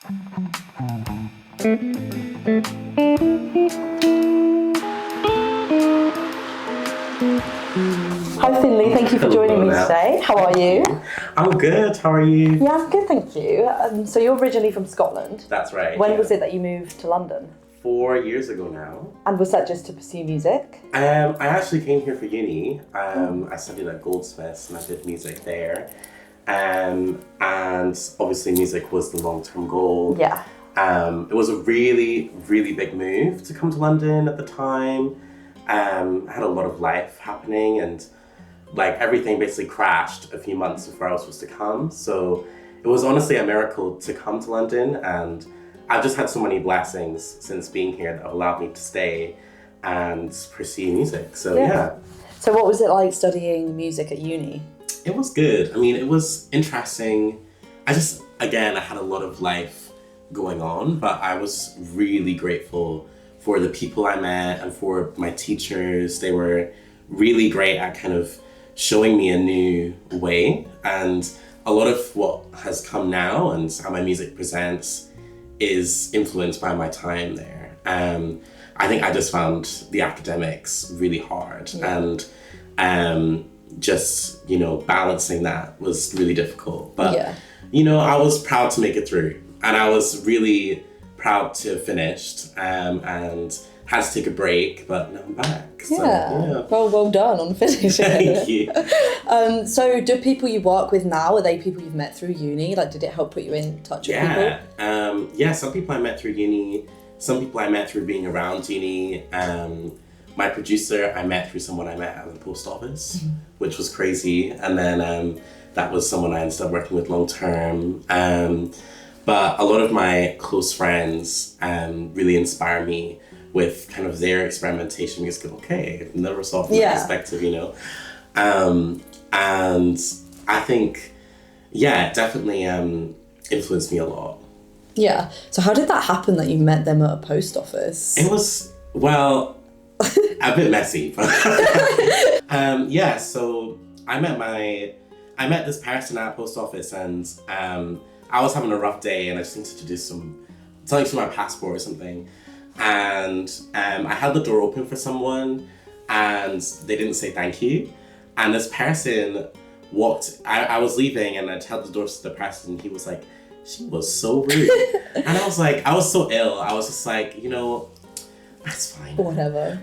Hi Finlay, thank you for joining me today. How are you? I'm good, how are you? Yeah, I'm good, thank you. So you're originally from Scotland. That's right. When was it that you moved to London? 4 years ago now. And was that just to pursue music? I actually came here for uni. I studied at Goldsmiths and I did music there. And obviously music was the long-term goal. Yeah. It was a really, really big move to come to London at the time. I had a lot of life happening and like everything basically crashed a few months before I was supposed to come. So it was honestly a miracle to come to London, and I've just had so many blessings since being here that have allowed me to stay and pursue music. So yeah. So what was it like studying music at uni? It was good. I mean, it was interesting. I had a lot of life going on, but I was really grateful for the people I met and for my teachers. They were really great at kind of showing me a new way. And a lot of what has come now and how my music presents is influenced by my time there. I think I just found the academics really hard, and just, balancing that was really difficult. But, I was proud to make it through, and I was really proud to have finished, and had to take a break, but now I'm back. So, yeah. Well done on finishing. Thank you. So do people you work with now, are they people you've met through uni? Like, did it help put you in touch with people? Some people I met through uni, some people I met through being around uni. My producer I met through someone I met at the post office, which was crazy. And then that was someone I ended up working with long term. But a lot of my close friends really inspire me with kind of their experimentation. Because, I've never saw from that perspective, And I think, it definitely influenced me a lot. Yeah. So how did that happen that you met them at a post office? It was, a bit messy. But so I met this person at a post office, and I was having a rough day and I just needed to do something to my passport or something. And I held the door open for someone and they didn't say thank you. And this person I was leaving and I held the door to the person, and he was like, she was so rude. And I was so ill. I was just like, that's fine. Whatever,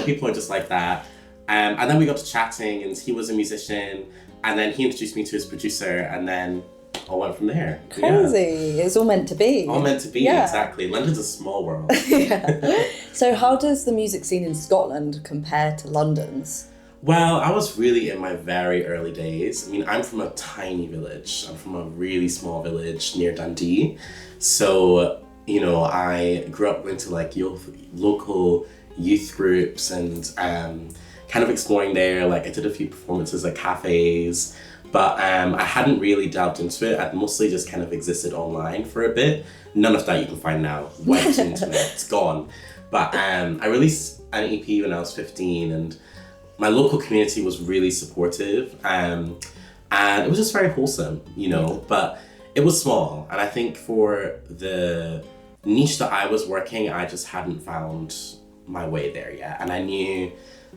people are just like that. And then we got to chatting, and he was a musician, and then he introduced me to his producer, and then all went from there. Crazy. It's all meant to be. All meant to be, exactly. London's a small world. So how does the music scene in Scotland compare to London's? Well, I was really in my very early days. I mean, I'm from a tiny village. I'm from a really small village near Dundee. So, I grew up into like local youth groups and kind of exploring there. Like I did a few performances at cafes, but I hadn't really delved into it. I'd mostly just kind of existed online for a bit. None of that you can find now. Wiped internet, it's gone. But I released an EP when I was 15, and my local community was really supportive, and it was just very wholesome, but it was small. And I think for the niche that I was working, I just hadn't found my way there yet. And I knew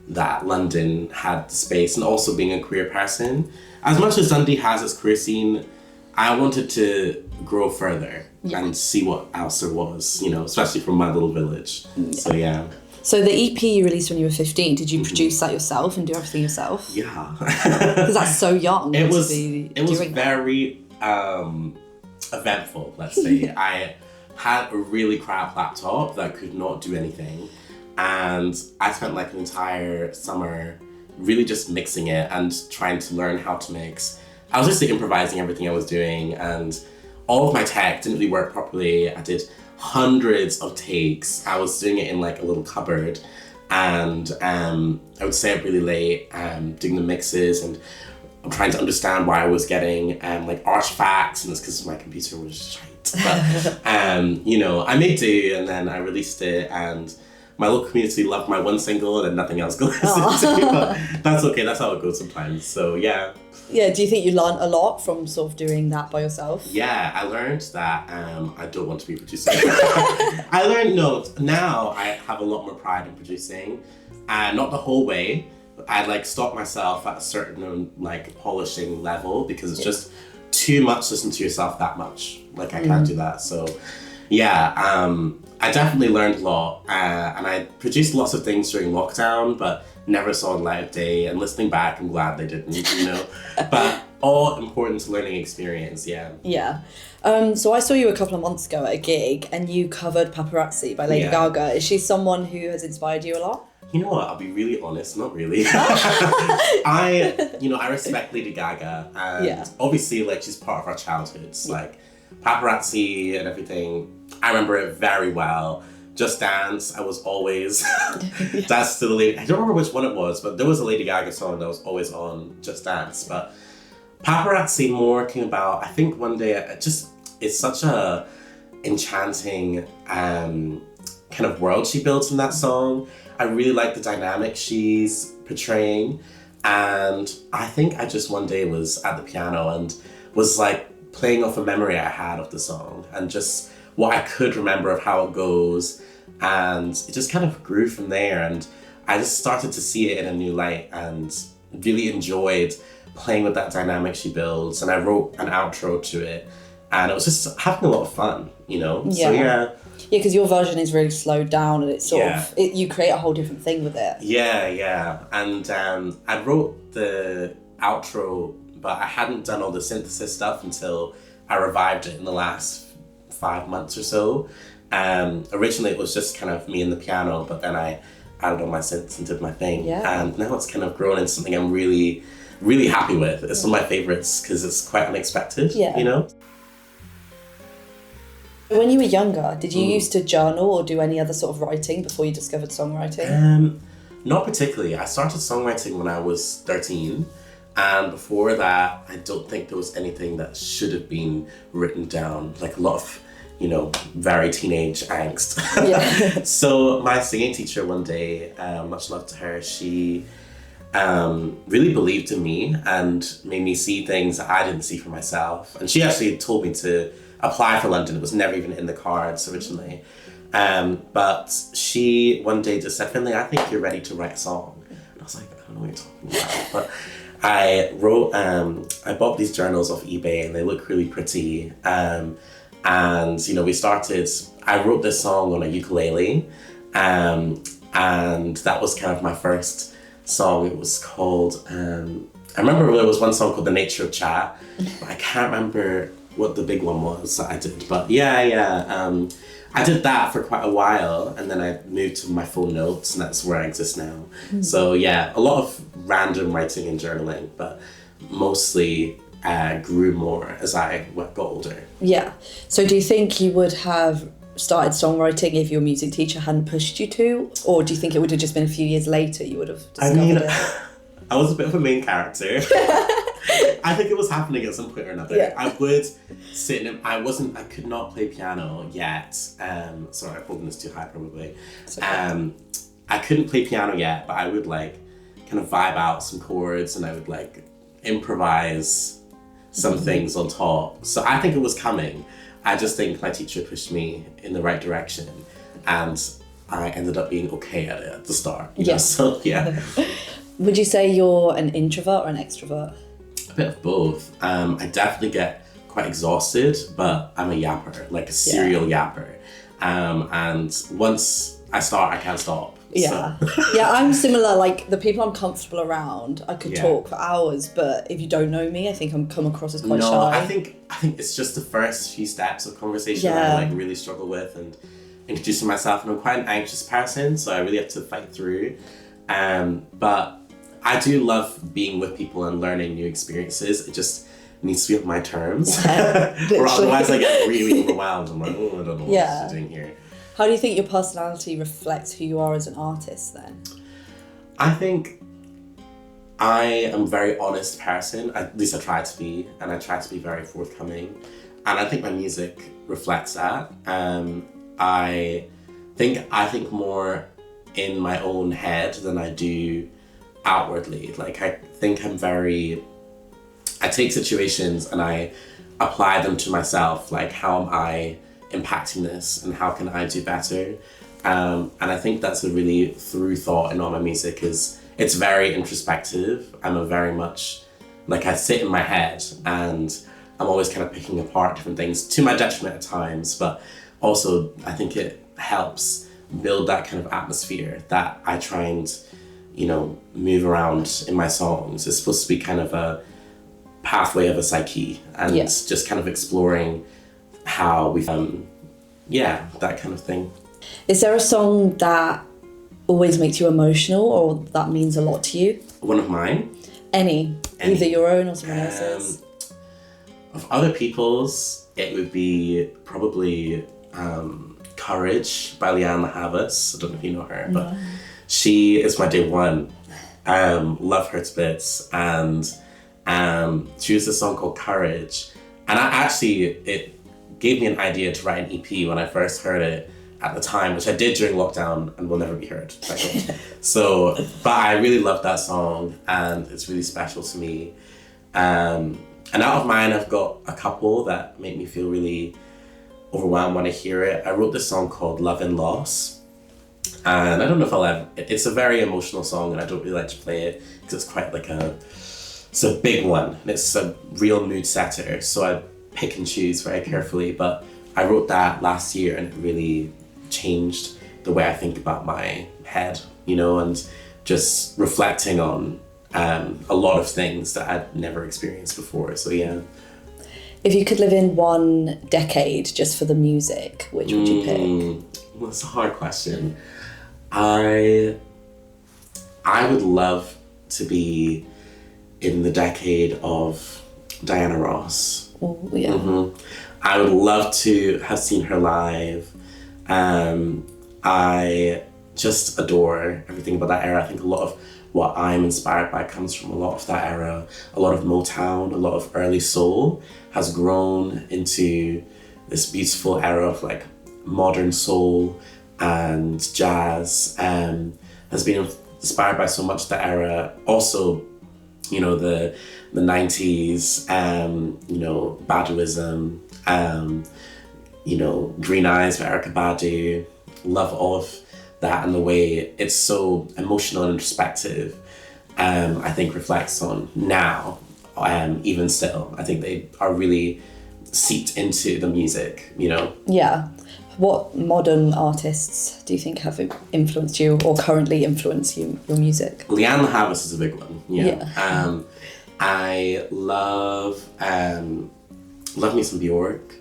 that London had the space, and also being a queer person, as much as Dundee has its queer scene, I wanted to grow further and see what else there was, especially from my little village. So yeah. So the EP you released when you were 15, did you produce that yourself and do everything yourself? Yeah. Because that's so young. It was very eventful, let's say. I had a really crap laptop that could not do anything. And I spent like an entire summer really just mixing it and trying to learn how to mix. I was just improvising everything I was doing, and all of my tech didn't really work properly. I did hundreds of takes. I was doing it in like a little cupboard, and I would stay up really late doing the mixes, and I'm trying to understand why I was getting like artifacts, and it's because my computer was shite. But I made do, and then I released it, and my local community loved my one single and nothing else got listened to. But that's okay. That's how it goes sometimes. So yeah. Yeah, do you think you learned a lot from sort of doing that by yourself? Yeah, I learned that I don't want to be a producer. I learned, now I have a lot more pride in producing. Not the whole way. I like stop myself at a certain like polishing level because it's just too much listening to yourself that much. Like I can't do that. So yeah, I definitely learned a lot. And I produced lots of things during lockdown, but never saw a light of day. And listening back, I'm glad they didn't, But all important learning experience, yeah. Yeah. So I saw you a couple of months ago at a gig and you covered Paparazzi by Lady Gaga. Is she someone who has inspired you a lot? You know what, I'll be really honest, not really. I respect Lady Gaga and obviously like she's part of our childhoods. Like Paparazzi and everything, I remember it very well. Just Dance, I was always that's to the lady. I don't remember which one it was, but there was a Lady Gaga song that was always on Just Dance. But Paparazzi more came about, I think one day, it's such a enchanting kind of world she builds in that song. I really like the dynamic she's portraying. And I think I just one day was at the piano and was like playing off a memory I had of the song and just what I could remember of how it goes. And it just kind of grew from there. And I just started to see it in a new light and really enjoyed playing with that dynamic she builds. And I wrote an outro to it. And it was just having a lot of fun, So yeah. Yeah, because your version is really slowed down and it's sort of, you create a whole different thing with it. Yeah. And I wrote the outro, but I hadn't done all the synthesis stuff until I revived it in the last 5 months or so. Originally it was just kind of me and the piano, but then I added on my synths and did my thing. Yeah. And now it's kind of grown into something I'm really, really happy with. It's one of my favorites because it's quite unexpected, When you were younger, did you used to journal or do any other sort of writing before you discovered songwriting? Not particularly. I started songwriting when I was 13. And before that, I don't think there was anything that should have been written down. Like a lot of, very teenage angst. Yeah. So my singing teacher one day, much love to her, she really believed in me and made me see things that I didn't see for myself. And she actually told me to apply for London. It was never even in the cards originally. But she one day just said, Finlay, I think you're ready to write a song. And I was like, I don't know what you're talking about. But I wrote, I bought these journals off eBay and they look really pretty. And, I wrote this song on a ukulele. And that was kind of my first song. It was called, I remember there was one song called The Nature of Chat, but I can't remember what the big one was that I did. But I did that for quite a while and then I moved to my phone notes and that's where I exist now. So yeah, a lot of random writing and journaling, but mostly grew more as I got older. Yeah. So do you think you would have started songwriting if your music teacher hadn't pushed you to? Or do you think it would have just been a few years later you would have discovered it? I was a bit of a main character. I think it was happening at some point or another. Yeah. I would sit in, I could not play piano yet. Sorry, I'm holding this too high probably. Okay. I couldn't play piano yet, but I would kind of vibe out some chords and I would improvise some things on top. So I think it was coming. I just think my teacher pushed me in the right direction and I ended up being okay at it at the start. So yeah. Would you say you're an introvert or an extrovert? A bit of both. I definitely get quite exhausted, but I'm a yapper, like a serial yapper. And once I start, I can't stop. Yeah. So. Yeah, I'm similar. Like the people I'm comfortable around, I could talk for hours, but if you don't know me, I think I'm come across as quite shy. I think it's just the first few steps of conversation that I really struggle with and introducing myself. And I'm quite an anxious person, so I really have to fight through. But I do love being with people and learning new experiences. It just needs to be on my terms. Or otherwise I get really overwhelmed. I'm like, I don't know what I'm doing here. How do you think your personality reflects who you are as an artist then? I think I am a very honest person. At least I try to be, and I try to be very forthcoming. And I think my music reflects that. I think more in my own head than I do outwardly. Like, I think I take situations and I apply them to myself. Like, how am I impacting this and how can I do better? And I think that's a really through thought in all my music. Is it's very introspective. I'm a very much, like, I sit in my head and I'm always kind of picking apart different things to my detriment at times, but also I think it helps build that kind of atmosphere that I try and, move around in my songs. It's supposed to be kind of a pathway of a psyche and just kind of exploring how we, that kind of thing. Is there a song that always makes you emotional or that means a lot to you? One of mine? Any. Either your own or someone else's. Of other people's, it would be probably Courage by Leanne Havas. I don't know if you know her, but she is my day one. Love her to bits. And she used a song called Courage. And it gave me an idea to write an EP when I first heard it at the time, which I did during lockdown and will never be heard. But I really love that song and it's really special to me. And out of mine, I've got a couple that make me feel really overwhelmed when I hear it. I wrote this song called Love and Loss. And I don't know if it's a very emotional song and I don't really like to play it because it's quite like it's a big one and it's a real mood setter. So I pick and choose very carefully, but I wrote that last year and it really changed the way I think about my head, and just reflecting on a lot of things that I'd never experienced before. So yeah. If you could live in one decade just for the music, which would you pick? Well, that's a hard question. I would love to be in the decade of Diana Ross. Oh, yeah. I would love to have seen her live. I just adore everything about that era. I think a lot of what I'm inspired by comes from a lot of that era. A lot of Motown, a lot of early soul has grown into this beautiful era of like modern soul and jazz. Has been inspired by so much of that era. Also, the 90s, Baduism, Green Eyes by Erykah Badu. Love all of that and the way it's so emotional and introspective. I think reflects on now, even still. I think they are really seeped into the music, Yeah. What modern artists do you think have influenced you or currently influence your music? Leanne Havas is a big one. Yeah. I love me some Bjork.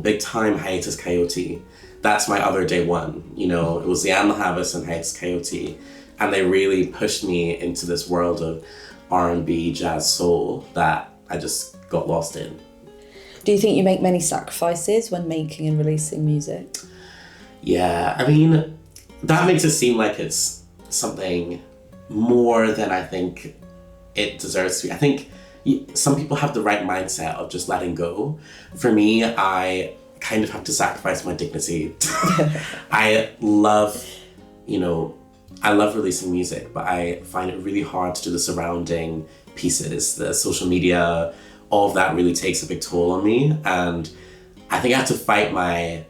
Big time Hiatus Coyote. That's my other day one. It was Leanne Havas and Hiatus Coyote, and they really pushed me into this world of R&B, jazz, soul that I just got lost in. Do you think you make many sacrifices when making and releasing music? Yeah, I mean, that makes it seem like it's something more than I think it deserves to be. I think some people have the right mindset of just letting go. For me, I kind of have to sacrifice my dignity. I love releasing music, but I find it really hard to do the surrounding pieces, the social media. All of that really takes a big toll on me, and I think I have to fight my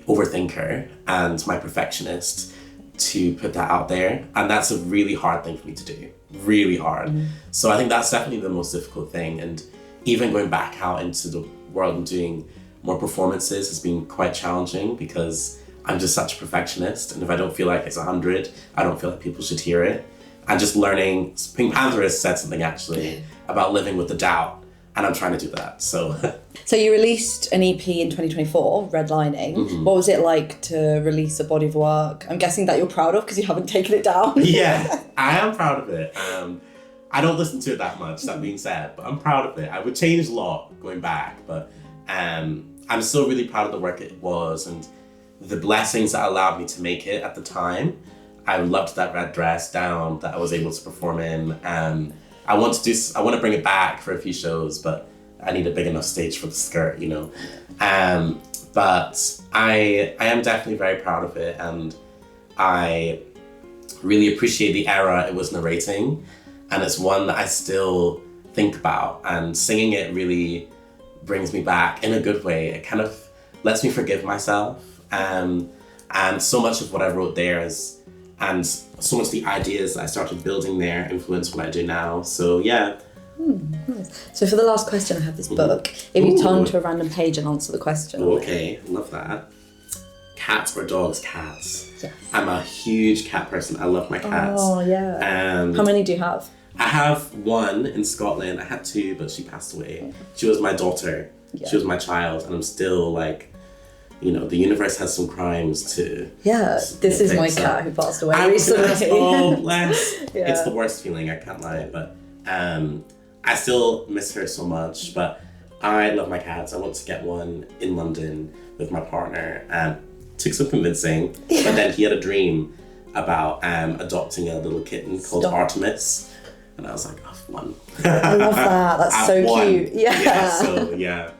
overthinker and my perfectionist to put that out there, and that's a really hard thing for me to do, really hard. So I think that's definitely the most difficult thing, and even going back out into the world and doing more performances has been quite challenging because I'm just such a perfectionist, and if I don't feel like it's 100, I don't feel like people should hear it. And just learning, Pink Panther has said something actually about living with the doubt, and I'm trying to do that, so. So you released an EP in 2024, Redlining. What was it like to release a body of work? I'm guessing that you're proud of because you haven't taken it down. Yeah, I am proud of it. I don't listen to it that much, that being said, but I'm proud of it. I would change a lot going back, but I'm still really proud of the work it was and the blessings that allowed me to make it at the time. I loved that red dress down that I was able to perform in. I want to bring it back for a few shows, but I need a big enough stage for the skirt, you know. But I am definitely very proud of it, and I really appreciate the era it was narrating, and it's one that I still think about, and singing it really brings me back in a good way. It kind of lets me forgive myself, and so much of what I wrote there and so much of the ideas I started building there influence what I do now. So yeah. Nice. So for the last question, I have this book. If you turn to a random page and answer the question. Okay, love that. Cats or dogs? Cats. Yes. I'm a huge cat person. I love my cats. Oh, yeah. How many do you have? I have one in Scotland. I had two, but she passed away. She was my daughter. Yeah. She was my child, and I'm still like, you know, the universe has some crimes to... Yeah, this is my cat who passed away recently. Oh, bless. Yeah. It's the worst feeling, I can't lie, but I still miss her so much, but I love my cats. I want to get one in London with my partner, and took some convincing, but then he had a dream about adopting a little kitten called Artemis, and I was like, I've won. I love that. That's so cute. Yeah. So, yeah.